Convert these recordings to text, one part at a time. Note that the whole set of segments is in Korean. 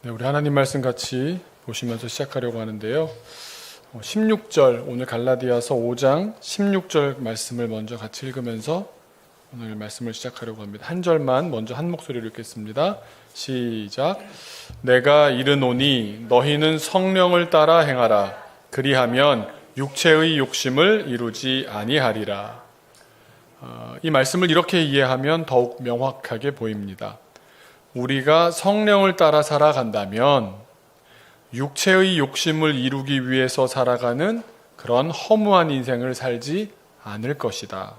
네, 우리 하나님 말씀 같이 보시면서 시작하려고 하는데요. 16절, 오늘 갈라디아서 5장 16절 말씀을 먼저 같이 읽으면서 오늘 말씀을 시작하려고 합니다. 한 절만 먼저 한 목소리로 읽겠습니다. 시작. 내가 이르노니 너희는 성령을 따라 행하라. 그리하면 육체의 욕심을 이루지 아니하리라. 이 말씀을 이렇게 이해하면 더욱 명확하게 보입니다. 우리가 성령을 따라 살아간다면 육체의 욕심을 이루기 위해서 살아가는 그런 허무한 인생을 살지 않을 것이다.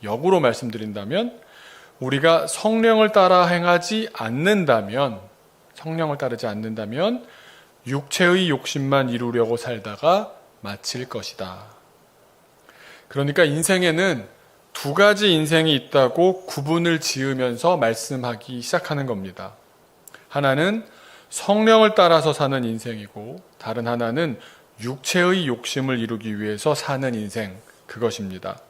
역으로 말씀드린다면 우리가 성령을 따라 행하지 않는다면, 성령을 따르지 않는다면 육체의 욕심만 이루려고 살다가 마칠 것이다. 그러니까 인생에는 두 가지 인생이 있다고 구분을 지으면서 말씀하기 시작하는 겁니다. 하나는 성령을 따라서 사는 인생이고 다른 하나는 육체의 욕심을 이루기 위해서 사는 인생, 그것입니다.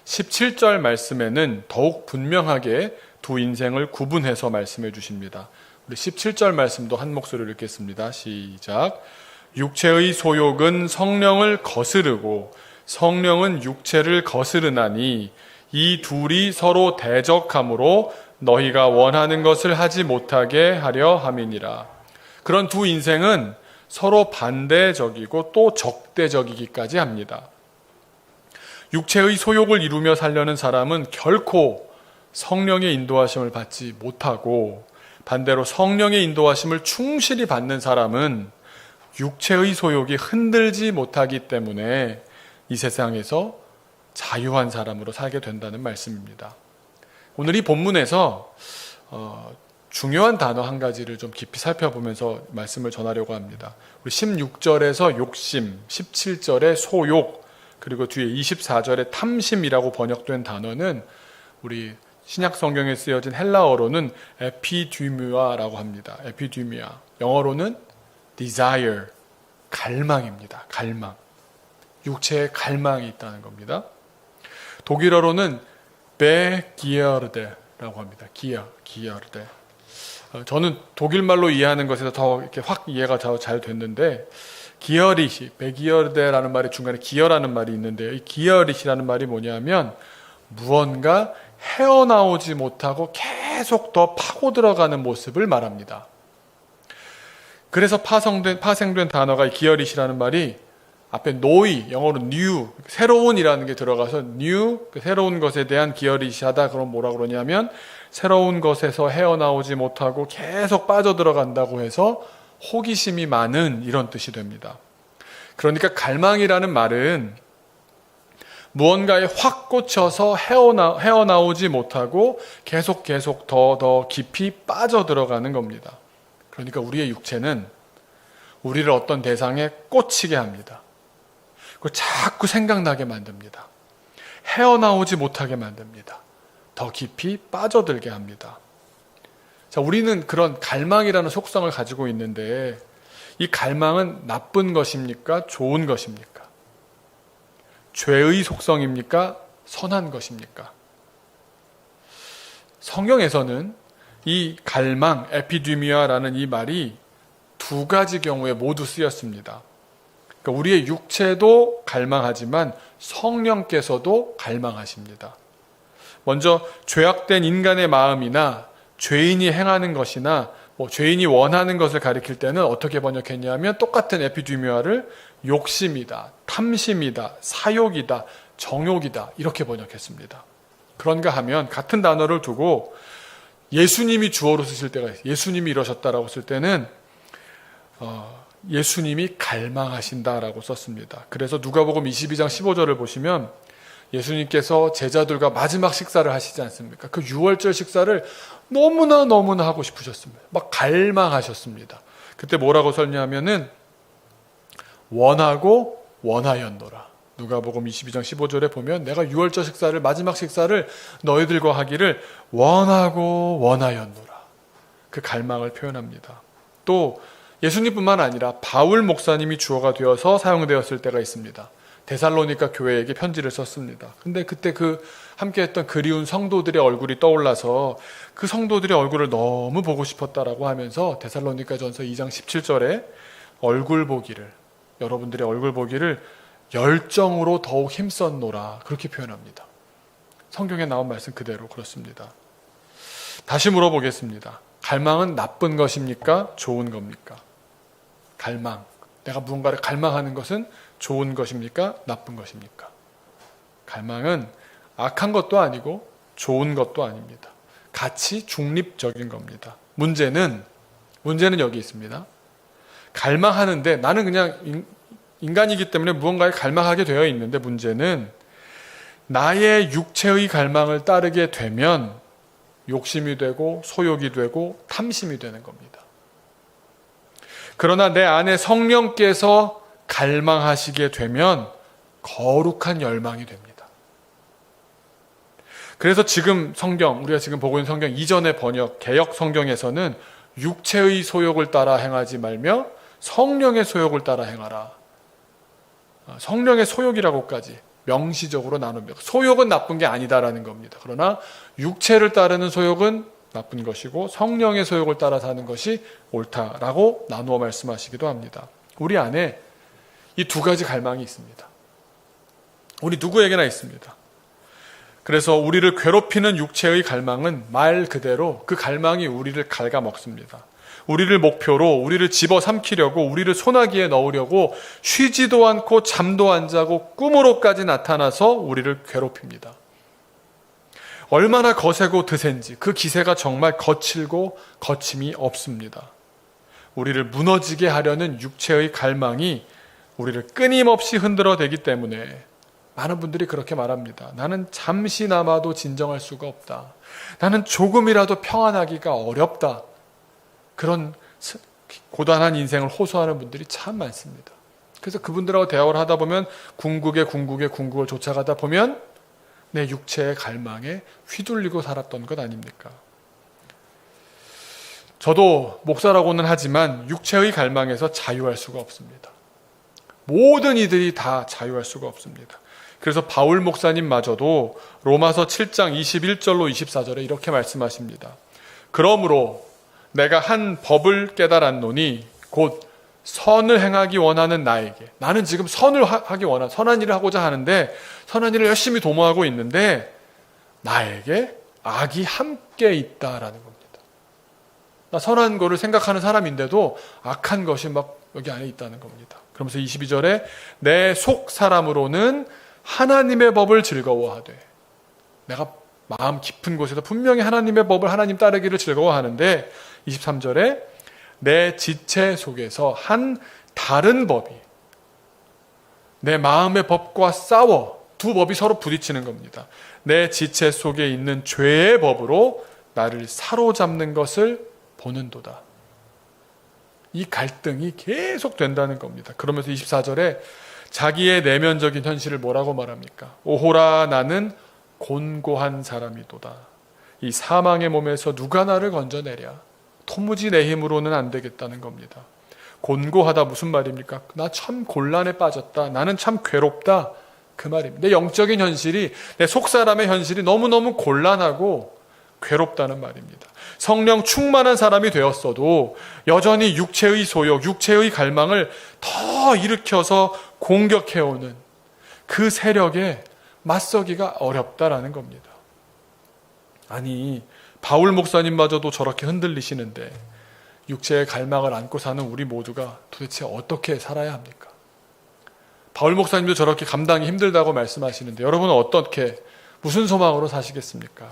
17절 말씀에는 더욱 분명하게 두 인생을 구분해서 말씀해 주십니다. 우리 17절 말씀도 한 목소리로 읽겠습니다. 시작. 육체의 소욕은 성령을 거스르고 성령은 육체를 거스르나니 이 둘이 서로 대적함으로 너희가 원하는 것을 하지 못하게 하려 함이니라. 그런 두 인생은 서로 반대적이고 또 적대적이기까지 합니다. 육체의 소욕을 이루며 살려는 사람은 결코 성령의 인도하심을 받지 못하고, 반대로 성령의 인도하심을 충실히 받는 사람은 육체의 소욕이 흔들지 못하기 때문에 이 세상에서 자유한 사람으로 살게 된다는 말씀입니다. 오늘 이 본문에서 중요한 단어 한 가지를 좀 깊이 살펴보면서 말씀을 전하려고 합니다. 우리 16절에서 욕심, 17절에 소욕, 그리고 뒤에 24절에 탐심이라고 번역된 단어는 우리 신약 성경에 쓰여진 헬라어로는 에피디미아라고 합니다. 에피디미아. 영어로는 desire, 갈망입니다. 갈망. 육체에 갈망이 있다는 겁니다. 독일어로는 베기어르데라고 합니다. 기어르데. 저는 독일말로 이해하는 것에서 더 이렇게 확 이해가 잘 됐는데, 기어릿이, 베기어르데라는 말이 중간에 기어라는 말이 있는데요. 이 기어릿이라는 말이 뭐냐면 무언가 헤어나오지 못하고 계속 더 파고 들어가는 모습을 말합니다. 그래서 파생된 단어가 기어릿이라는 말이 앞에 노이, 영어로 new, 새로운이라는 게 들어가서 new, 새로운 것에 대한 기어릿이하다. 그럼 뭐라 그러냐면 새로운 것에서 헤어나오지 못하고 계속 빠져들어간다고 해서 호기심이 많은, 이런 뜻이 됩니다. 그러니까 갈망이라는 말은 무언가에 확 꽂혀서 헤어나오지 못하고 계속 더 깊이 빠져들어가는 겁니다. 그러니까 우리의 육체는 우리를 어떤 대상에 꽂히게 합니다. 그걸 자꾸 생각나게 만듭니다. 헤어나오지 못하게 만듭니다. 더 깊이 빠져들게 합니다. 자, 우리는 그런 갈망이라는 속성을 가지고 있는데, 이 갈망은 나쁜 것입니까? 좋은 것입니까? 죄의 속성입니까? 선한 것입니까? 성경에서는 이 갈망, 에피디미아라는 이 말이 두 가지 경우에 모두 쓰였습니다. 그러니까 우리의 육체도 갈망하지만 성령께서도 갈망하십니다. 먼저 죄악된 인간의 마음이나 죄인이 행하는 것이나 죄인이 원하는 것을 가리킬 때는 어떻게 번역했냐면 똑같은 에피디미아를 욕심이다, 탐심이다, 사욕이다, 정욕이다, 이렇게 번역했습니다. 그런가 하면 같은 단어를 두고 예수님이 주어로 쓰실 때가 있어요. 예수님이 이러셨다라고 쓸 때는 예수님이 갈망하신다라고 썼습니다. 그래서 누가복음 22장 15절을 보시면 예수님께서 제자들과 마지막 식사를 하시지 않습니까? 그 유월절 식사를 너무나 하고 싶으셨습니다. 막 갈망하셨습니다. 그때 뭐라고 썼냐면은 원하고 원하였노라. 누가복음 22장 15절에 보면 내가 유월절 식사를, 마지막 식사를 너희들과 하기를 원하고 원하였노라. 그 갈망을 표현합니다. 또 예수님뿐만 아니라 바울 목사님이 주어가 되어서 사용되었을 때가 있습니다. 데살로니가 교회에게 편지를 썼습니다. 근데 그때 그 함께했던 그리운 성도들의 얼굴이 떠올라서 그 성도들의 얼굴을 너무 보고 싶었다라고 하면서 데살로니가전서 2장 17절에 얼굴 보기를, 여러분들의 얼굴 보기를 열정으로 더욱 힘썼노라, 그렇게 표현합니다. 성경에 나온 말씀 그대로 그렇습니다. 다시 물어보겠습니다. 갈망은 나쁜 것입니까? 좋은 겁니까? 갈망, 내가 무언가를 갈망하는 것은 좋은 것입니까? 나쁜 것입니까? 갈망은 악한 것도 아니고 좋은 것도 아닙니다. 같이 중립적인 겁니다. 문제는 여기 있습니다. 갈망하는데, 나는 그냥 인간이기 때문에 무언가에 갈망하게 되어 있는데, 문제는 나의 육체의 갈망을 따르게 되면 욕심이 되고 소욕이 되고 탐심이 되는 겁니다. 그러나 내 안에 성령께서 갈망하시게 되면 거룩한 열망이 됩니다. 그래서 지금 성경, 우리가 지금 보고 있는 성경 이전의 번역, 개역 성경에서는 육체의 소욕을 따라 행하지 말며 성령의 소욕을 따라 행하라. 성령의 소욕이라고까지 명시적으로 나눕니다. 소욕은 나쁜 게 아니다라는 겁니다. 그러나 육체를 따르는 소욕은 나쁜 것이고 성령의 소욕을 따라 사는 것이 옳다라고 나누어 말씀하시기도 합니다. 우리 안에 이 두 가지 갈망이 있습니다. 우리 누구에게나 있습니다. 그래서 우리를 괴롭히는 육체의 갈망은 말 그대로 그 갈망이 우리를 갉아먹습니다. 우리를 목표로, 우리를 집어삼키려고, 우리를 소나기에 넣으려고 쉬지도 않고 잠도 안 자고 꿈으로까지 나타나서 우리를 괴롭힙니다. 얼마나 거세고 드센지 그 기세가 정말 거칠고 거침이 없습니다. 우리를 무너지게 하려는 육체의 갈망이 우리를 끊임없이 흔들어대기 때문에 많은 분들이 그렇게 말합니다. 나는 잠시나마도 진정할 수가 없다. 나는 조금이라도 평안하기가 어렵다. 그런 고단한 인생을 호소하는 분들이 참 많습니다. 그래서 그분들하고 대화를 하다 보면 궁극을 쫓아가다 보면 내 육체의 갈망에 휘둘리고 살았던 것 아닙니까? 저도 목사라고는 하지만 육체의 갈망에서 자유할 수가 없습니다. 모든 이들이 다 자유할 수가 없습니다. 그래서 바울 목사님마저도 로마서 7장 21절로 24절에 이렇게 말씀하십니다. 그러므로 내가 한 법을 깨달았노니 곧 선을 행하기 원하는 나에게, 나는 지금 선을 하기 원한, 선한 일을 하고자 하는데 선한 일을 열심히 도모하고 있는데 나에게 악이 함께 있다라는 겁니다. 나 선한 거를 생각하는 사람인데도 악한 것이 막 여기 안에 있다는 겁니다. 그러면서 22절에 내 속 사람으로는 하나님의 법을 즐거워하되, 내가 마음 깊은 곳에서 분명히 하나님의 법을, 하나님 따르기를 즐거워하는데 23절에 내 지체 속에서 한 다른 법이 내 마음의 법과 싸워, 두 법이 서로 부딪히는 겁니다. 내 지체 속에 있는 죄의 법으로 나를 사로잡는 것을 보는도다. 이 갈등이 계속 된다는 겁니다. 그러면서 24절에 자기의 내면적인 현실을 뭐라고 말합니까? 오호라 나는 곤고한 사람이도다. 이 사망의 몸에서 누가 나를 건져내랴. 도무지 내 힘으로는 안 되겠다는 겁니다. 곤고하다 무슨 말입니까? 나 참 곤란에 빠졌다. 나는 참 괴롭다. 그 말입니다. 내 영적인 현실이, 내 속사람의 현실이 너무너무 곤란하고 괴롭다는 말입니다. 성령 충만한 사람이 되었어도 여전히 육체의 소욕, 육체의 갈망을 더 일으켜서 공격해오는 그 세력에 맞서기가 어렵다라는 겁니다. 아니, 바울 목사님마저도 저렇게 흔들리시는데 육체의 갈망을 안고 사는 우리 모두가 도대체 어떻게 살아야 합니까? 바울 목사님도 저렇게 감당이 힘들다고 말씀하시는데 여러분은 어떻게, 무슨 소망으로 사시겠습니까?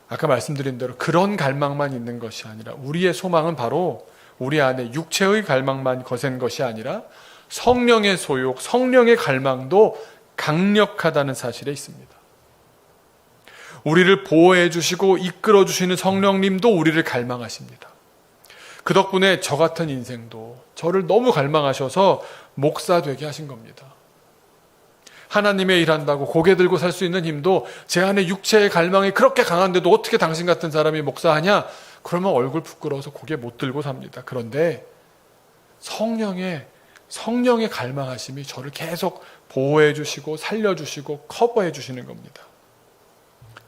아까 말씀드린 대로 그런 갈망만 있는 것이 아니라 우리의 소망은 바로 우리 안에 육체의 갈망만 거센 것이 아니라 성령의 소욕, 성령의 갈망도 강력하다는 사실에 있습니다. 우리를 보호해 주시고 이끌어 주시는 성령님도 우리를 갈망하십니다. 그 덕분에 저 같은 인생도 저를 너무 갈망하셔서 목사 되게 하신 겁니다. 하나님의 일한다고 고개 들고 살 수 있는 힘도 제 안에 육체의 갈망이 그렇게 강한데도 어떻게 당신 같은 사람이 목사하냐? 그러면 얼굴 부끄러워서 고개 못 들고 삽니다. 그런데 성령의 갈망하심이 저를 계속 보호해 주시고 살려주시고 커버해 주시는 겁니다.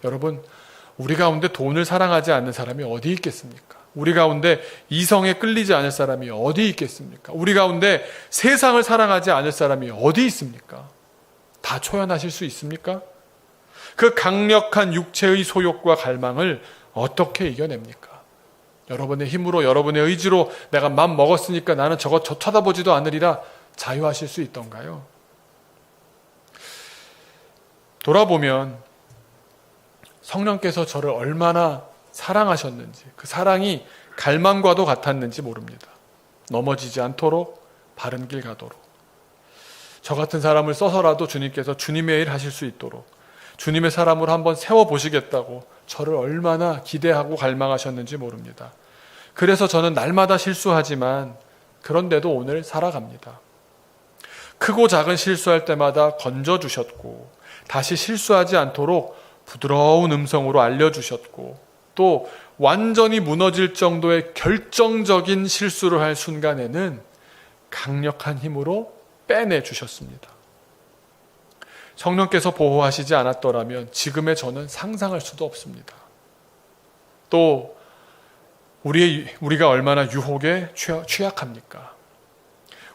여러분, 우리 가운데 돈을 사랑하지 않는 사람이 어디 있겠습니까? 우리 가운데 이성에 끌리지 않을 사람이 어디 있겠습니까? 우리 가운데 세상을 사랑하지 않을 사람이 어디 있습니까? 다 초연하실 수 있습니까? 그 강력한 육체의 소욕과 갈망을 어떻게 이겨냅니까? 여러분의 힘으로, 여러분의 의지로 내가 맘 먹었으니까 나는 저 쳐다보지도 않으리라 자유하실 수 있던가요? 돌아보면 성령께서 저를 얼마나 사랑하셨는지, 그 사랑이 갈망과도 같았는지 모릅니다. 넘어지지 않도록 바른 길 가도록, 저 같은 사람을 써서라도 주님께서 주님의 일 하실 수 있도록 주님의 사람으로 한번 세워보시겠다고 저를 얼마나 기대하고 갈망하셨는지 모릅니다. 그래서 저는 날마다 실수하지만 그런데도 오늘 살아갑니다. 크고 작은 실수할 때마다 건져주셨고 다시 실수하지 않도록 부드러운 음성으로 알려주셨고 또 완전히 무너질 정도의 결정적인 실수를 할 순간에는 강력한 힘으로 빼내주셨습니다. 성령께서 보호하시지 않았더라면 지금의 저는 상상할 수도 없습니다. 또 우리가 얼마나 유혹에 취약합니까?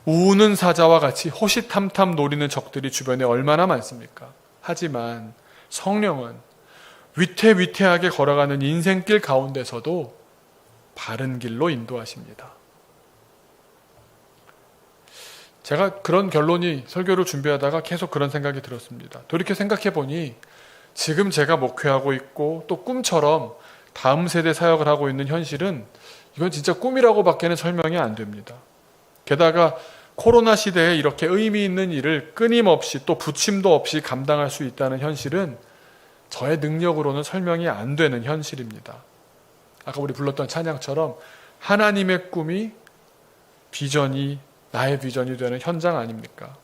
우는 사자와 같이 호시탐탐 노리는 적들이 주변에 얼마나 많습니까? 하지만 성령은 위태위태하게 걸어가는 인생길 가운데서도 바른 길로 인도하십니다. 제가 그런 결론이 설교를 준비하다가 계속 그런 생각이 들었습니다. 돌이켜 생각해 보니 지금 제가 목회하고 있고 또 꿈처럼 다음 세대 사역을 하고 있는 현실은 이건 진짜 꿈이라고 밖에는 설명이 안 됩니다. 게다가 코로나 시대에 이렇게 의미 있는 일을 끊임없이 또 부침도 없이 감당할 수 있다는 현실은 저의 능력으로는 설명이 안 되는 현실입니다. 아까 우리 불렀던 찬양처럼 하나님의 꿈이 나의 비전이 되는 현장 아닙니까?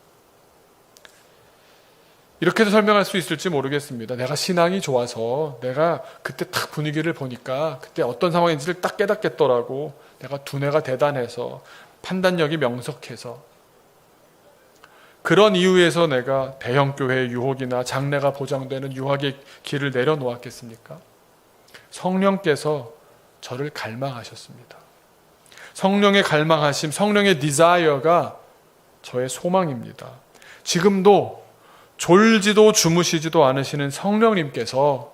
이렇게도 설명할 수 있을지 모르겠습니다. 내가 신앙이 좋아서 내가 그때 딱 분위기를 보니까 그때 어떤 상황인지를 딱 깨닫겠더라고. 내가 두뇌가 대단해서 판단력이 명석해서 그런 이유에서 내가 대형교회의 유혹이나 장래가 보장되는 유학의 길을 내려놓았겠습니까? 성령께서 저를 갈망하셨습니다. 성령의 갈망하심, 성령의 디자이어가 저의 소망입니다. 지금도 졸지도 주무시지도 않으시는 성령님께서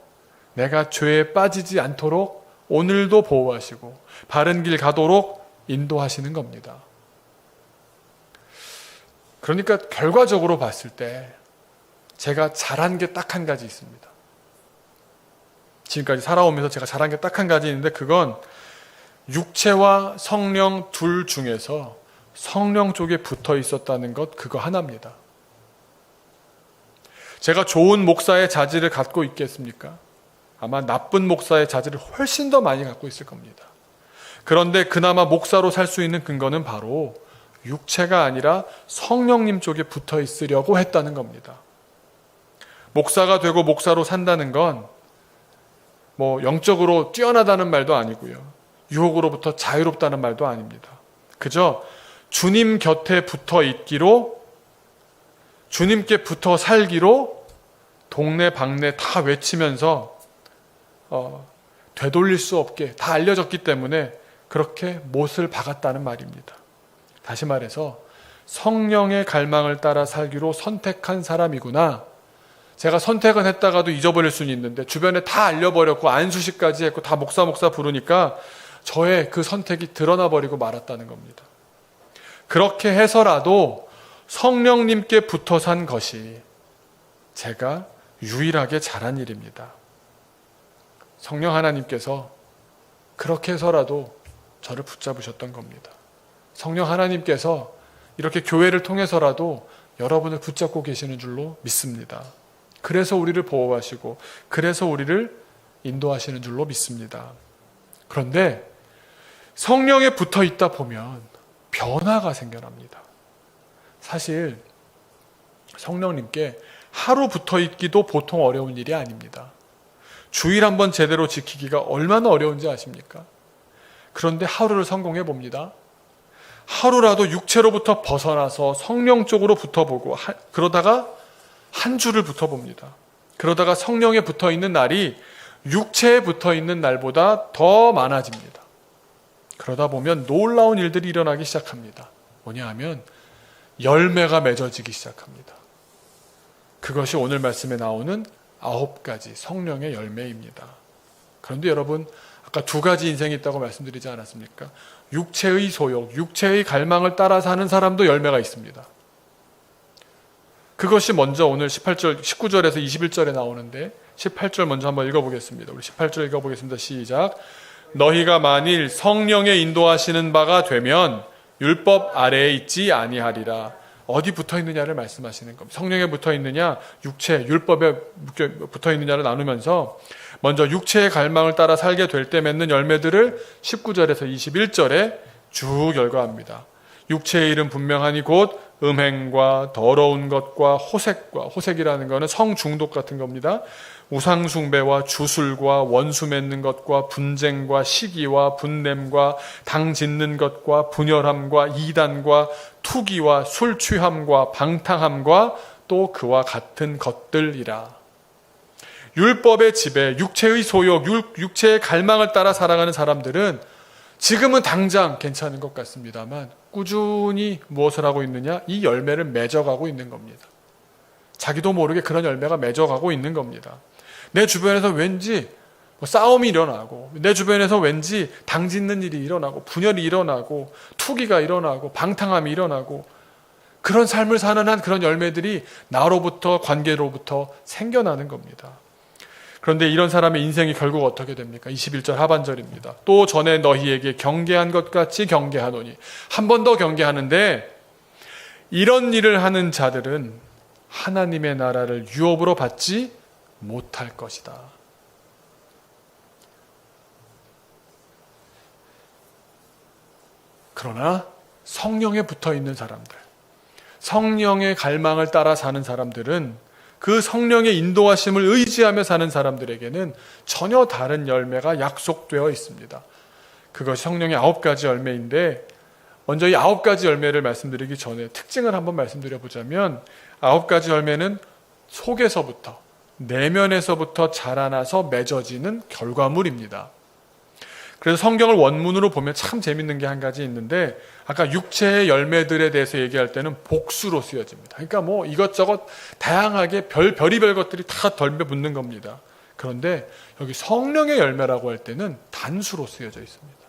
내가 죄에 빠지지 않도록 오늘도 보호하시고 바른 길 가도록 인도하시는 겁니다. 그러니까 결과적으로 봤을 때 제가 잘한 게 딱 한 가지 있습니다. 지금까지 살아오면서 제가 잘한 게 딱 한 가지 있는데 그건 육체와 성령 둘 중에서 성령 쪽에 붙어 있었다는 것, 그거 하나입니다. 제가 좋은 목사의 자질을 갖고 있겠습니까? 아마 나쁜 목사의 자질을 훨씬 더 많이 갖고 있을 겁니다. 그런데 그나마 목사로 살 수 있는 근거는 바로 육체가 아니라 성령님 쪽에 붙어 있으려고 했다는 겁니다. 목사가 되고 목사로 산다는 건 영적으로 뛰어나다는 말도 아니고요. 유혹으로부터 자유롭다는 말도 아닙니다. 그저 주님 곁에 붙어 있기로, 주님께 붙어 살기로 동네 방네 다 외치면서 되돌릴 수 없게 다 알려졌기 때문에 그렇게 못을 박았다는 말입니다. 다시 말해서 성령의 갈망을 따라 살기로 선택한 사람이구나. 제가 선택은 했다가도 잊어버릴 수는 있는데 주변에 다 알려버렸고 안수식까지 했고 다 목사 부르니까 저의 그 선택이 드러나 버리고 말았다는 겁니다. 그렇게 해서라도 성령님께 붙어 산 것이 제가 유일하게 잘한 일입니다. 성령 하나님께서 그렇게 해서라도 저를 붙잡으셨던 겁니다. 성령 하나님께서 이렇게 교회를 통해서라도 여러분을 붙잡고 계시는 줄로 믿습니다. 그래서 우리를 보호하시고 그래서 우리를 인도하시는 줄로 믿습니다. 그런데 성령에 붙어 있다 보면 변화가 생겨납니다. 사실 성령님께 하루 붙어 있기도 보통 어려운 일이 아닙니다. 주일 한번 제대로 지키기가 얼마나 어려운지 아십니까? 그런데 하루를 성공해 봅니다. 하루라도 육체로부터 벗어나서 성령 쪽으로 붙어보고 그러다가 한 주를 붙어봅니다. 그러다가 성령에 붙어있는 날이 육체에 붙어있는 날보다 더 많아집니다. 그러다 보면 놀라운 일들이 일어나기 시작합니다. 뭐냐 하면 열매가 맺어지기 시작합니다. 그것이 오늘 말씀에 나오는 9가지 성령의 열매입니다. 그런데 여러분, 아까 2가지 인생이 있다고 말씀드리지 않았습니까? 육체의 소욕, 육체의 갈망을 따라 사는 사람도 열매가 있습니다. 그것이 먼저 오늘 19절에서 21절에 나오는데 18절 먼저 한번 읽어보겠습니다. 우리 18절 읽어보겠습니다. 시작. 너희가 만일 성령의 인도하시는 바가 되면 율법 아래에 있지 아니하리라. 어디 붙어 있느냐를 말씀하시는 겁니다. 성령에 붙어 있느냐, 육체, 율법에 붙어 있느냐를 나누면서 먼저 육체의 갈망을 따라 살게 될 때 맺는 열매들을 19절에서 21절에 쭉 열거합니다. 육체의 일은 분명하니 곧 음행과 더러운 것과 호색과, 호색이라는 것은 성중독 같은 겁니다. 우상숭배와 주술과 원수 맺는 것과 분쟁과 시기와 분냄과 당 짓는 것과 분열함과 이단과 투기와 술 취함과 방탕함과 또 그와 같은 것들이라. 율법의 지배, 육체의 소욕, 육체의 갈망을 따라 살아가는 사람들은 지금은 당장 괜찮은 것 같습니다만 꾸준히 무엇을 하고 있느냐? 이 열매를 맺어가고 있는 겁니다. 자기도 모르게 그런 열매가 맺어가고 있는 겁니다. 내 주변에서 왠지 싸움이 일어나고, 내 주변에서 왠지 당 짓는 일이 일어나고, 분열이 일어나고, 투기가 일어나고, 방탕함이 일어나고, 그런 삶을 사는 한 그런 열매들이 나로부터, 관계로부터 생겨나는 겁니다. 그런데 이런 사람의 인생이 결국 어떻게 됩니까? 21절 하반절입니다. 또 전에 너희에게 경계한 것 같이 경계하노니. 한 번 더 경계하는데, 이런 일을 하는 자들은 하나님의 나라를 유업으로 받지 못할 것이다. 그러나 성령에 붙어 있는 사람들, 성령의 갈망을 따라 사는 사람들은 그 성령의 인도하심을 의지하며 사는 사람들에게는 전혀 다른 열매가 약속되어 있습니다. 그것이 성령의 9가지 열매인데, 먼저 이 9가지 열매를 말씀드리기 전에 특징을 한번 말씀드려보자면 9가지 열매는 속에서부터, 내면에서부터 자라나서 맺어지는 결과물입니다. 그래서 성경을 원문으로 보면 참 재밌는 게 한 가지 있는데, 아까 육체의 열매들에 대해서 얘기할 때는 복수로 쓰여집니다. 그러니까 뭐 이것저것 다양하게 별의별 것들이 다 덜며 붙는 겁니다. 그런데 여기 성령의 열매라고 할 때는 단수로 쓰여져 있습니다.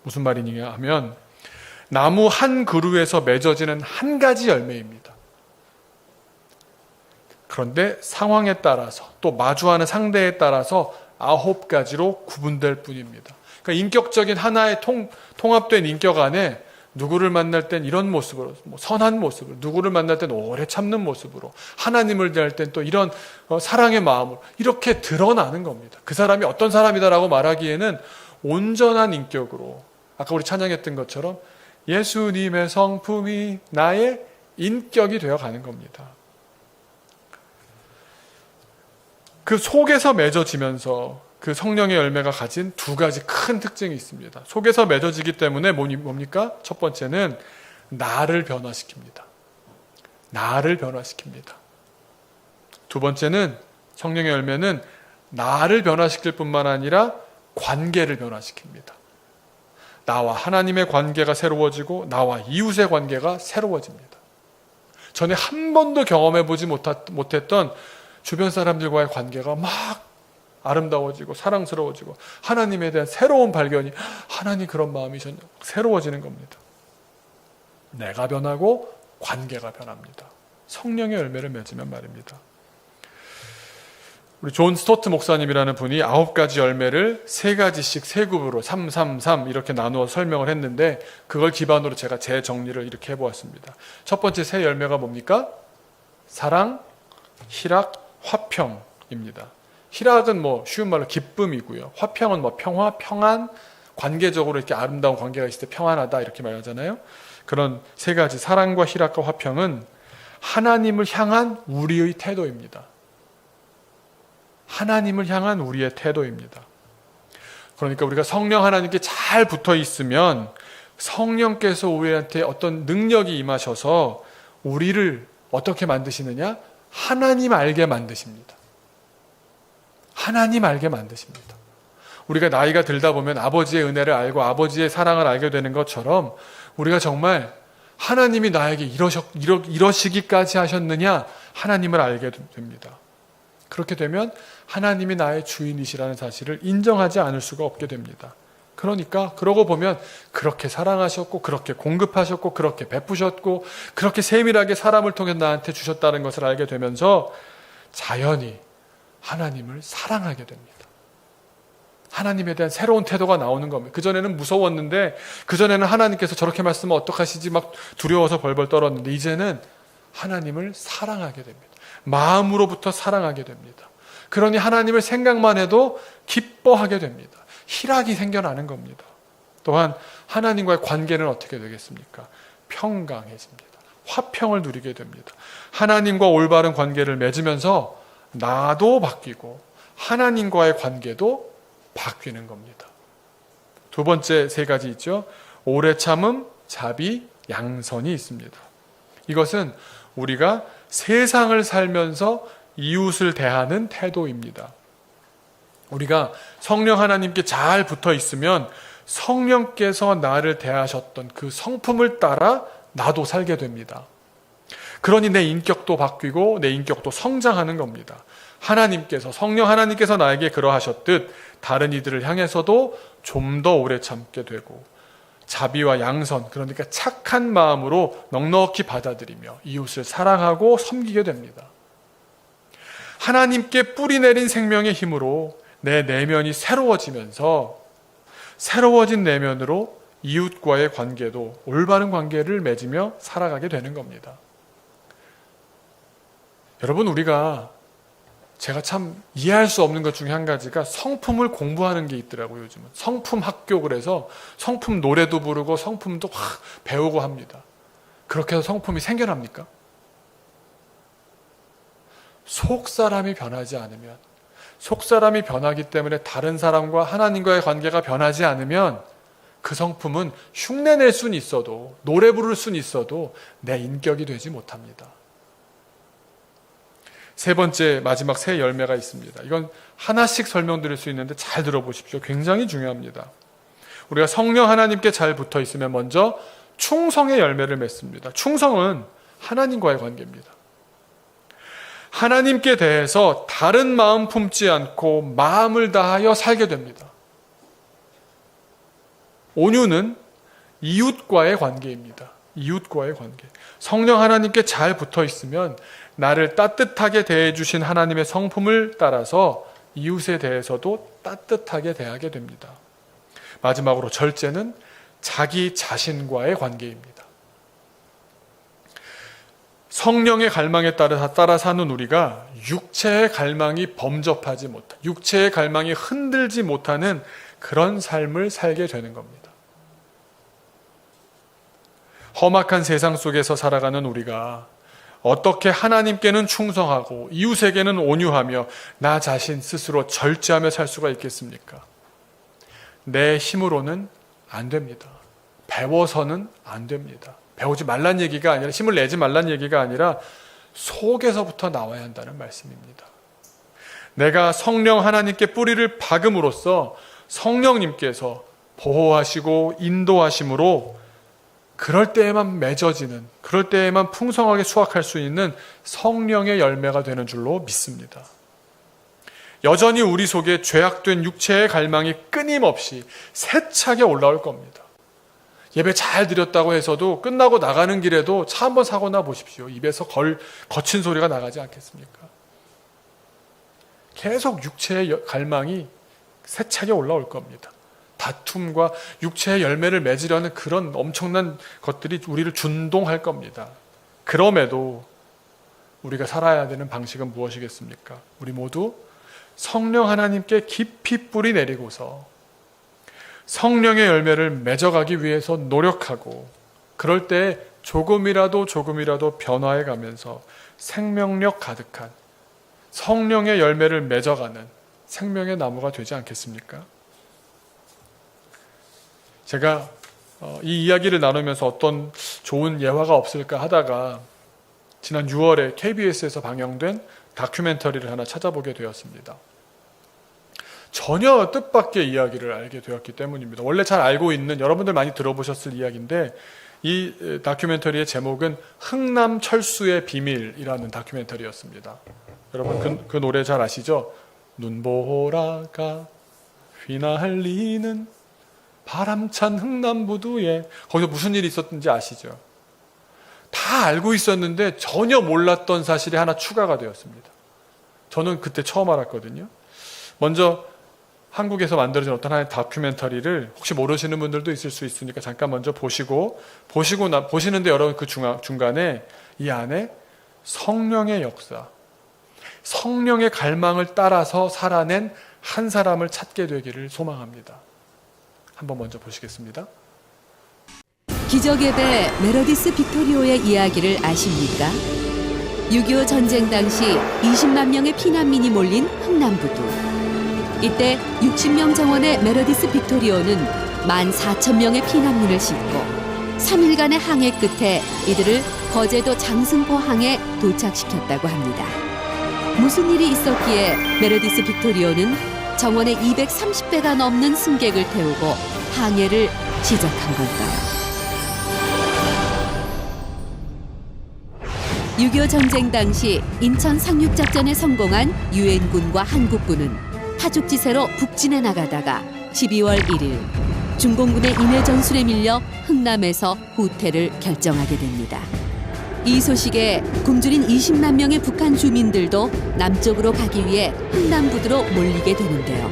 무슨 말이냐 하면 나무 한 그루에서 맺어지는 한 가지 열매입니다. 그런데 상황에 따라서 또 마주하는 상대에 따라서 9가지로 구분될 뿐입니다. 그러니까 인격적인 하나의 통합된 인격 안에 누구를 만날 땐 이런 모습으로, 선한 모습으로, 누구를 만날 땐 오래 참는 모습으로, 하나님을 대할 땐 또 이런 사랑의 마음으로 이렇게 드러나는 겁니다. 그 사람이 어떤 사람이다라고 말하기에는 온전한 인격으로, 아까 우리 찬양했던 것처럼 예수님의 성품이 나의 인격이 되어가는 겁니다. 그 속에서 맺어지면서 그 성령의 열매가 가진 2가지 큰 특징이 있습니다. 속에서 맺어지기 때문에 뭡니까? 첫 번째는 나를 변화시킵니다. 나를 변화시킵니다. 두 번째는 성령의 열매는 나를 변화시킬 뿐만 아니라 관계를 변화시킵니다. 나와 하나님의 관계가 새로워지고 나와 이웃의 관계가 새로워집니다. 전에 한 번도 경험해보지 못했던 주변 사람들과의 관계가 막 아름다워지고 사랑스러워지고 하나님에 대한 새로운 발견이, 하나님 그런 마음이셨냐, 새로워지는 겁니다. 내가 변하고 관계가 변합니다. 성령의 열매를 맺으면 말입니다. 우리 존 스토트 목사님이라는 분이 9가지 열매를 3가지씩 3급으로 3, 3, 3 이렇게 나누어 설명을 했는데, 그걸 기반으로 제가 재정리를 이렇게 해보았습니다. 첫 번째 세 열매가 뭡니까? 사랑, 희락, 화평입니다. 희락은 쉬운 말로 기쁨이고요. 화평은 평화, 평안, 관계적으로 이렇게 아름다운 관계가 있을 때 평안하다 이렇게 말하잖아요. 그런 3가지 사랑과 희락과 화평은 하나님을 향한 우리의 태도입니다. 하나님을 향한 우리의 태도입니다. 그러니까 우리가 성령 하나님께 잘 붙어 있으면 성령께서 우리한테 어떤 능력이 임하셔서 우리를 어떻게 만드시느냐? 하나님 알게 만드십니다. 하나님 알게 만드십니다. 우리가 나이가 들다 보면 아버지의 은혜를 알고 아버지의 사랑을 알게 되는 것처럼 우리가 정말 하나님이 나에게 이러시기까지 하셨느냐? 하나님을 알게 됩니다. 그렇게 되면 하나님이 나의 주인이시라는 사실을 인정하지 않을 수가 없게 됩니다. 그러니까 그러고 보면 그렇게 사랑하셨고 그렇게 공급하셨고 그렇게 베푸셨고 그렇게 세밀하게 사람을 통해 나한테 주셨다는 것을 알게 되면서 자연히 하나님을 사랑하게 됩니다. 하나님에 대한 새로운 태도가 나오는 겁니다. 그전에는 무서웠는데, 그전에는 하나님께서 저렇게 말씀하면 어떡하시지 막 두려워서 벌벌 떨었는데 이제는 하나님을 사랑하게 됩니다. 마음으로부터 사랑하게 됩니다. 그러니 하나님을 생각만 해도 기뻐하게 됩니다. 희락이 생겨나는 겁니다. 또한 하나님과의 관계는 어떻게 되겠습니까? 평강해집니다. 화평을 누리게 됩니다. 하나님과 올바른 관계를 맺으면서 나도 바뀌고 하나님과의 관계도 바뀌는 겁니다. 두 번째 세 가지 있죠. 오래 참음, 자비, 양선이 있습니다. 이것은 우리가 세상을 살면서 이웃을 대하는 태도입니다. 우리가 성령 하나님께 잘 붙어 있으면 성령께서 나를 대하셨던 그 성품을 따라 나도 살게 됩니다. 그러니 내 인격도 바뀌고 내 인격도 성장하는 겁니다. 하나님께서, 성령 하나님께서 나에게 그러하셨듯 다른 이들을 향해서도 좀 더 오래 참게 되고 자비와 양선, 그러니까 착한 마음으로 넉넉히 받아들이며 이웃을 사랑하고 섬기게 됩니다. 하나님께 뿌리 내린 생명의 힘으로 내 내면이 새로워지면서 새로워진 내면으로 이웃과의 관계도 올바른 관계를 맺으며 살아가게 되는 겁니다. 여러분, 제가 참 이해할 수 없는 것 중에 한 가지가 성품을 공부하는 게 있더라고요. 요즘은 성품 학교, 그래서 성품 노래도 부르고 성품도 확 배우고 합니다. 그렇게 해서 성품이 생겨납니까? 속사람이 변하지 않으면, 속사람이 변하기 때문에 다른 사람과 하나님과의 관계가 변하지 않으면 그 성품은 흉내낼 수는 있어도, 노래 부를 수는 있어도 내 인격이 되지 못합니다. 세 번째, 마지막 세 열매가 있습니다. 이건 하나씩 설명드릴 수 있는데 잘 들어보십시오. 굉장히 중요합니다. 우리가 성령 하나님께 잘 붙어 있으면 먼저 충성의 열매를 맺습니다. 충성은 하나님과의 관계입니다. 하나님께 대해서 다른 마음 품지 않고 마음을 다하여 살게 됩니다. 온유는 이웃과의 관계입니다. 이웃과의 관계. 성령 하나님께 잘 붙어 있으면 나를 따뜻하게 대해주신 하나님의 성품을 따라서 이웃에 대해서도 따뜻하게 대하게 됩니다. 마지막으로 절제는 자기 자신과의 관계입니다. 성령의 갈망에 따라 사는 우리가 육체의 갈망이 범접하지 못한, 육체의 갈망이 흔들지 못하는 그런 삶을 살게 되는 겁니다. 험악한 세상 속에서 살아가는 우리가 어떻게 하나님께는 충성하고 이웃에게는 온유하며 나 자신 스스로 절제하며 살 수가 있겠습니까? 내 힘으로는 안 됩니다. 배워서는 안 됩니다. 배우지 말란 얘기가 아니라, 힘을 내지 말란 얘기가 아니라 속에서부터 나와야 한다는 말씀입니다. 내가 성령 하나님께 뿌리를 박음으로써 성령님께서 보호하시고 인도하심으로 그럴 때에만 맺어지는, 그럴 때에만 풍성하게 수확할 수 있는 성령의 열매가 되는 줄로 믿습니다. 여전히 우리 속에 죄악된 육체의 갈망이 끊임없이 세차게 올라올 겁니다. 예배 잘 드렸다고 해서도 끝나고 나가는 길에도 차 한번 사고 나 보십시오. 입에서 거친 소리가 나가지 않겠습니까? 계속 육체의 갈망이 세차게 올라올 겁니다. 다툼과 육체의 열매를 맺으려는 그런 엄청난 것들이 우리를 준동할 겁니다. 그럼에도 우리가 살아야 되는 방식은 무엇이겠습니까? 우리 모두 성령 하나님께 깊이 뿌리 내리고서 성령의 열매를 맺어가기 위해서 노력하고, 그럴 때 조금이라도 변화해 가면서 생명력 가득한 성령의 열매를 맺어가는 생명의 나무가 되지 않겠습니까? 제가 이 이야기를 나누면서 어떤 좋은 예화가 없을까 하다가 지난 6월에 KBS에서 방영된 다큐멘터리를 하나 찾아보게 되었습니다. 전혀 뜻밖의 이야기를 알게 되었기 때문입니다. 원래 잘 알고 있는, 여러분들 많이 들어보셨을 이야기인데, 이 다큐멘터리의 제목은 흥남철수의 비밀이라는 다큐멘터리였습니다. 여러분 그 노래 잘 아시죠? 눈보라가 휘날리는 바람찬 흥남부두에, 거기서 무슨 일이 있었는지 아시죠? 다 알고 있었는데 전혀 몰랐던 사실이 하나 추가가 되었습니다. 저는 그때 처음 알았거든요. 먼저 한국에서 만들어진 어떤 하나의 다큐멘터리를 혹시 모르시는 분들도 있을 수 있으니까 잠깐 먼저 보시는데 여러분 그 중간에 이 안에 성령의 역사, 성령의 갈망을 따라서 살아낸 한 사람을 찾게 되기를 소망합니다. 한번 먼저 보시겠습니다. 기적의 배 메로디스 빅토리오의 이야기를 아십니까? 6.25 전쟁 당시 20만 명의 피난민이 몰린 흥남부두. 이때 60명 정원의 메로디스 빅토리오는 14,000명의 피난민을 싣고 3일간의 항해 끝에 이들을 거제도 장승포 항에 도착시켰다고 합니다. 무슨 일이 있었기에 메로디스 빅토리오는 정원의 230배가 넘는 승객을 태우고 항해를 시작한 걸까요? 6.25 전쟁 당시 인천 상륙작전에 성공한 유엔군과 한국군은 파죽지세로 북진해 나가다가 12월 1일 중공군의 인해 전술에 밀려 흥남에서 후퇴를 결정하게 됩니다. 이 소식에 굶주린 20만 명의 북한 주민들도 남쪽으로 가기 위해 흥남부두로 몰리게 되는데요.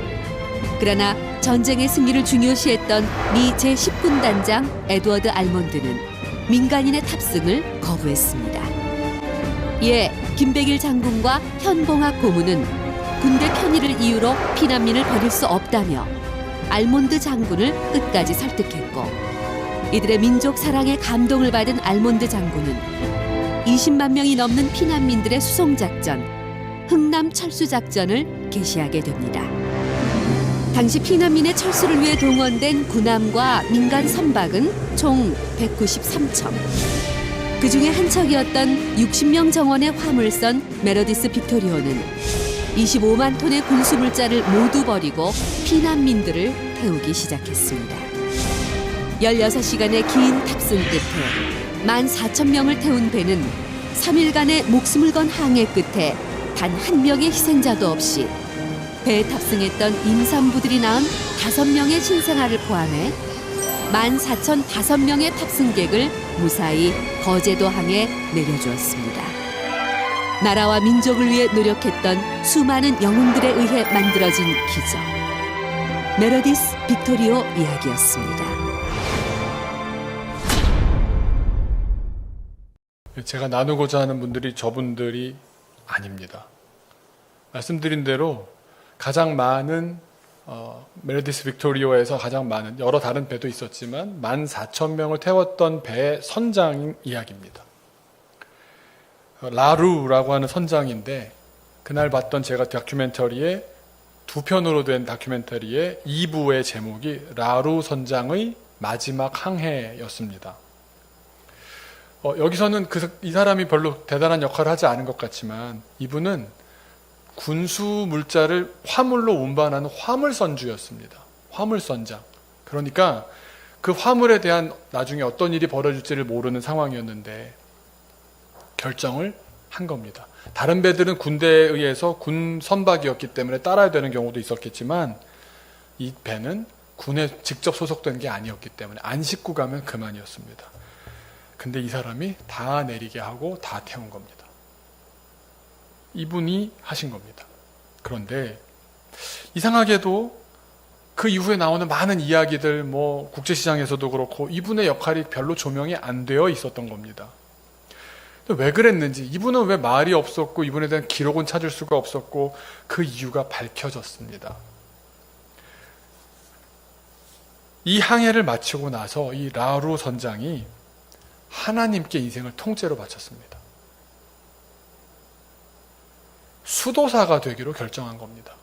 그러나 전쟁의 승리를 중요시했던 미 제10군단장 에드워드 알몬드는 민간인의 탑승을 거부했습니다. 이에 김백일 장군과 현봉학 고문은 군대 편의를 이유로 피난민을 버릴 수 없다며 알몬드 장군을 끝까지 설득했고, 이들의 민족 사랑에 감동을 받은 알몬드 장군은 20만 명이 넘는 피난민들의 수송작전, 흥남 철수작전을 개시하게 됩니다. 당시 피난민의 철수를 위해 동원된 군함과 민간 선박은 총 193척. 그 중에 한 척이었던 60명 정원의 화물선 메로디스 빅토리오는 25만 톤의 군수물자를 모두 버리고 피난민들을 태우기 시작했습니다. 16시간의 긴 탑승 끝에 14,000명을 태운 배는 3일간의 목숨을 건 항해 끝에 단 한 명의 희생자도 없이 배에 탑승했던 임산부들이 낳은 5명의 신생아를 포함해 14,005명의 탑승객을 무사히 거제도 항에 내려주었습니다. 나라와 민족을 위해 노력했던 수많은 영웅들에 의해 만들어진 기적. 메로디스 빅토리오 이야기였습니다. 제가 나누고자 하는 분들이 저분들이 아닙니다. 말씀드린 대로 가장 많은 메로디스 빅토리오에서 가장 많은, 여러 다른 배도 있었지만 14,000명을 태웠던 배의 선장인 이야기입니다. 라루라고 하는 선장인데, 그날 봤던 제가 다큐멘터리에 2편으로 된 다큐멘터리의 2부의 제목이 라루 선장의 마지막 항해였습니다. 여기서는 이 사람이 별로 대단한 역할을 하지 않은 것 같지만, 이분은 군수 물자를 화물로 운반하는 화물선주였습니다. 화물선장. 그러니까 그 화물에 대한 나중에 어떤 일이 벌어질지를 모르는 상황이었는데 결정을 한 겁니다. 다른 배들은 군대에 의해서 군 선박이었기 때문에 따라야 되는 경우도 있었겠지만, 이 배는 군에 직접 소속된 게 아니었기 때문에 안 싣고 가면 그만이었습니다. 근데 이 사람이 다 내리게 하고 다 태운 겁니다. 이분이 하신 겁니다. 그런데 이상하게도 그 이후에 나오는 많은 이야기들, 국제시장에서도 그렇고 이분의 역할이 별로 조명이 안 되어 있었던 겁니다. 왜 그랬는지, 이분은 왜 말이 없었고 이분에 대한 기록은 찾을 수가 없었고, 그 이유가 밝혀졌습니다. 이 항해를 마치고 나서 이 라루 선장이 하나님께 인생을 통째로 바쳤습니다. 수도사가 되기로 결정한 겁니다.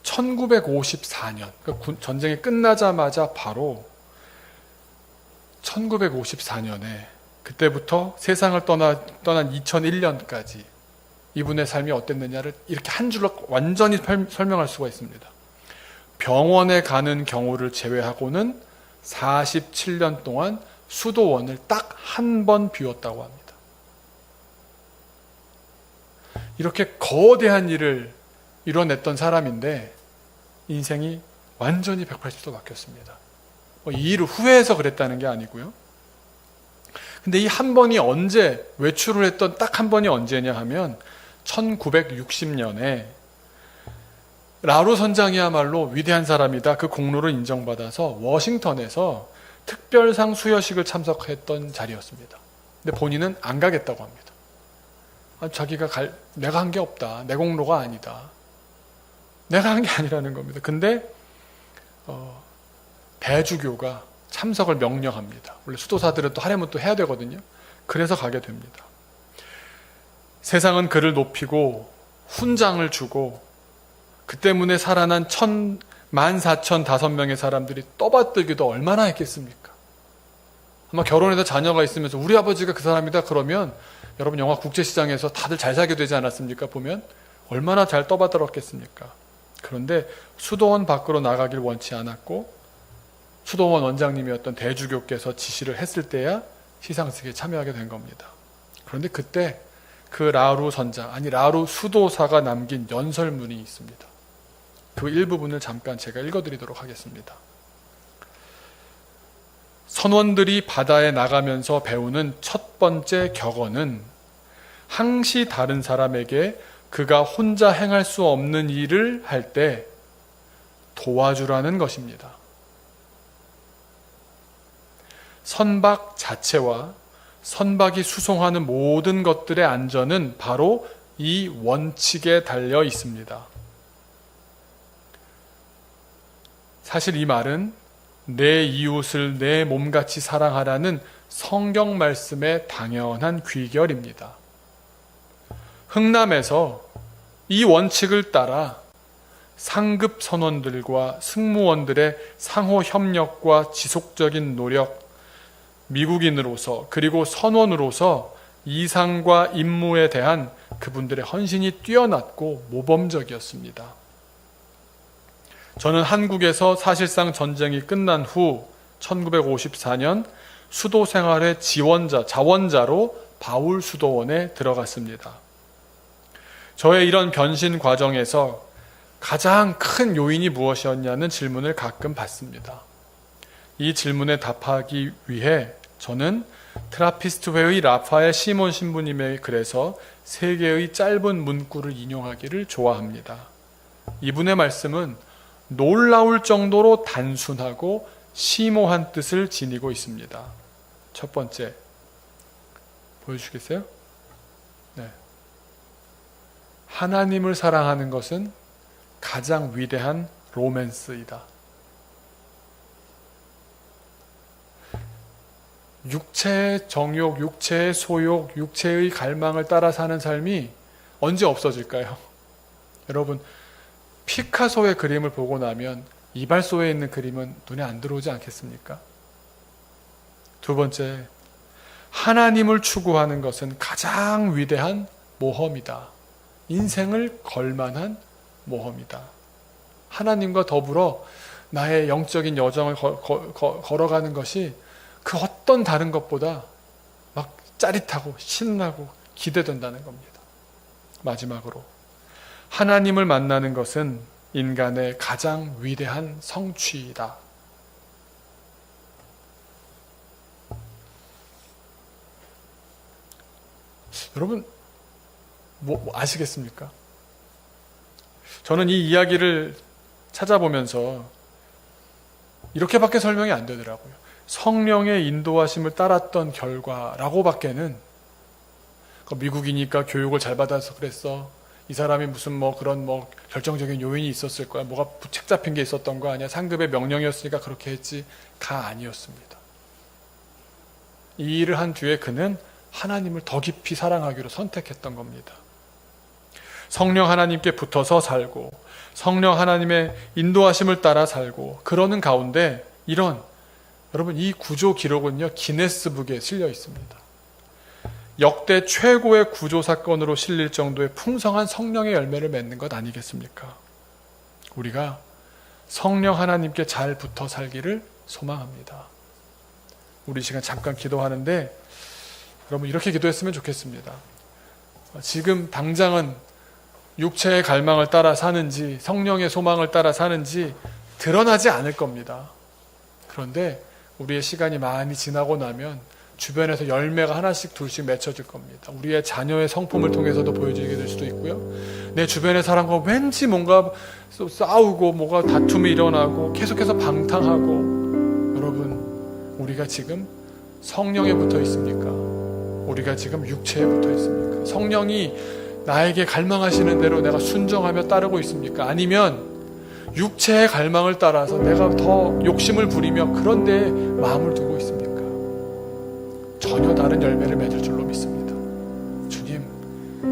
1954년, 그러니까 전쟁이 끝나자마자 바로 1954년에 그때부터 세상을 떠난 2001년까지 이분의 삶이 어땠느냐를 이렇게 한 줄로 완전히 설명할 수가 있습니다. 병원에 가는 경우를 제외하고는 47년 동안 수도원을 딱 한 번 비웠다고 합니다. 이렇게 거대한 일을 이뤄냈던 사람인데 인생이 완전히 180도 바뀌었습니다. 이 일을 후회해서 그랬다는 게 아니고요. 근데 이 한 번이 언제, 외출을 했던 딱 한 번이 언제냐 하면 1960년에 라루 선장이야말로 위대한 사람이다. 그 공로를 인정받아서 워싱턴에서 특별상 수여식을 참석했던 자리였습니다. 근데 본인은 안 가겠다고 합니다. 자기가 내가 한 게 없다. 내 공로가 아니다. 내가 한 게 아니라는 겁니다. 근데 대주교가 참석을 명령합니다. 원래 수도사들은 또 하려면 또 해야 되거든요. 그래서 가게 됩니다. 세상은 그를 높이고 훈장을 주고 그 때문에 살아난 14,005명의 사람들이 떠받들기도 얼마나 했겠습니까? 아마 결혼해서 자녀가 있으면서 우리 아버지가 그 사람이다 그러면 여러분 영화 국제시장에서 다들 잘 살게 되지 않았습니까? 보면 얼마나 잘 떠받들었겠습니까? 그런데 수도원 밖으로 나가길 원치 않았고 수도원 원장님이었던 대주교께서 지시를 했을 때야 시상식에 참여하게 된 겁니다. 그런데 그때 그 라루 선장, 라루 수도사가 남긴 연설문이 있습니다. 그 일부분을 잠깐 제가 읽어드리도록 하겠습니다. 선원들이 바다에 나가면서 배우는 첫 번째 격언은 항시 다른 사람에게 그가 혼자 행할 수 없는 일을 할 때 도와주라는 것입니다. 선박 자체와 선박이 수송하는 모든 것들의 안전은 바로 이 원칙에 달려 있습니다. 사실 이 말은 내 이웃을 내 몸같이 사랑하라는 성경 말씀의 당연한 귀결입니다. 흥남에서 이 원칙을 따라 상급 선원들과 승무원들의 상호 협력과 지속적인 노력, 미국인으로서 그리고 선원으로서 이상과 임무에 대한 그분들의 헌신이 뛰어났고 모범적이었습니다. 저는 한국에서 사실상 전쟁이 끝난 후 1954년 수도 생활의 자원자로 바울 수도원에 들어갔습니다. 저의 이런 변신 과정에서 가장 큰 요인이 무엇이었냐는 질문을 가끔 받습니다. 이 질문에 답하기 위해 저는 트라피스트회의 라파엘 시몬 신부님의 글에서 3개의 짧은 문구를 인용하기를 좋아합니다. 이분의 말씀은 놀라울 정도로 단순하고 심오한 뜻을 지니고 있습니다. 첫 번째, 보여주시겠어요? 네. 하나님을 사랑하는 것은 가장 위대한 로맨스이다. 육체의 정욕, 육체의 소욕, 육체의 갈망을 따라 사는 삶이 언제 없어질까요? 여러분, 피카소의 그림을 보고 나면 이발소에 있는 그림은 눈에 안 들어오지 않겠습니까? 두 번째, 하나님을 추구하는 것은 가장 위대한 모험이다. 인생을 걸만한 모험이다. 하나님과 더불어 나의 영적인 여정을 걸어가는 것이 그 어떤 다른 것보다 막 짜릿하고 신나고 기대된다는 겁니다. 마지막으로, 하나님을 만나는 것은 인간의 가장 위대한 성취이다. 여러분, 뭐 아시겠습니까? 저는 이 이야기를 찾아보면서 이렇게밖에 설명이 안 되더라고요. 성령의 인도하심을 따랐던 결과라고 밖에는, 미국이니까 교육을 잘 받아서 그랬어, 이 사람이 무슨 그런 결정적인 요인이 있었을 거야, 뭐가 책 잡힌 게 있었던 거 아니야, 상급의 명령이었으니까 그렇게 했지가 아니었습니다. 이 일을 한 뒤에 그는 하나님을 더 깊이 사랑하기로 선택했던 겁니다. 성령 하나님께 붙어서 살고 성령 하나님의 인도하심을 따라 살고 그러는 가운데 여러분 이 구조 기록은요 기네스북에 실려 있습니다. 역대 최고의 구조 사건으로 실릴 정도의 풍성한 성령의 열매를 맺는 것 아니겠습니까? 우리가 성령 하나님께 잘 붙어 살기를 소망합니다. 우리 시간 잠깐 기도하는데 여러분 이렇게 기도했으면 좋겠습니다. 지금 당장은 육체의 갈망을 따라 사는지 성령의 소망을 따라 사는지 드러나지 않을 겁니다. 그런데 우리의 시간이 많이 지나고 나면 주변에서 열매가 하나씩 둘씩 맺혀질 겁니다. 우리의 자녀의 성품을 통해서도 보여지게 될 수도 있고요. 내 주변의 사람과 왠지 뭔가 싸우고 뭐가 다툼이 일어나고 계속해서 방탕하고 여러분 우리가 지금 성령에 붙어 있습니까? 우리가 지금 육체에 붙어 있습니까? 성령이 나에게 갈망하시는 대로 내가 순종하며 따르고 있습니까? 아니면 육체의 갈망을 따라서 내가 더 욕심을 부리며 그런 데에 마음을 두고 있습니까? 전혀 다른 열매를 맺을 줄로 믿습니다.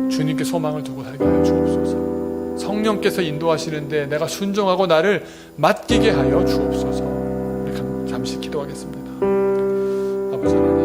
주님께 소망을 두고 살게 하여 주옵소서. 성령께서 인도하시는데 내가 순종하고 나를 맡기게 하여 주옵소서. 우리 잠시 기도하겠습니다. 아버지 하나님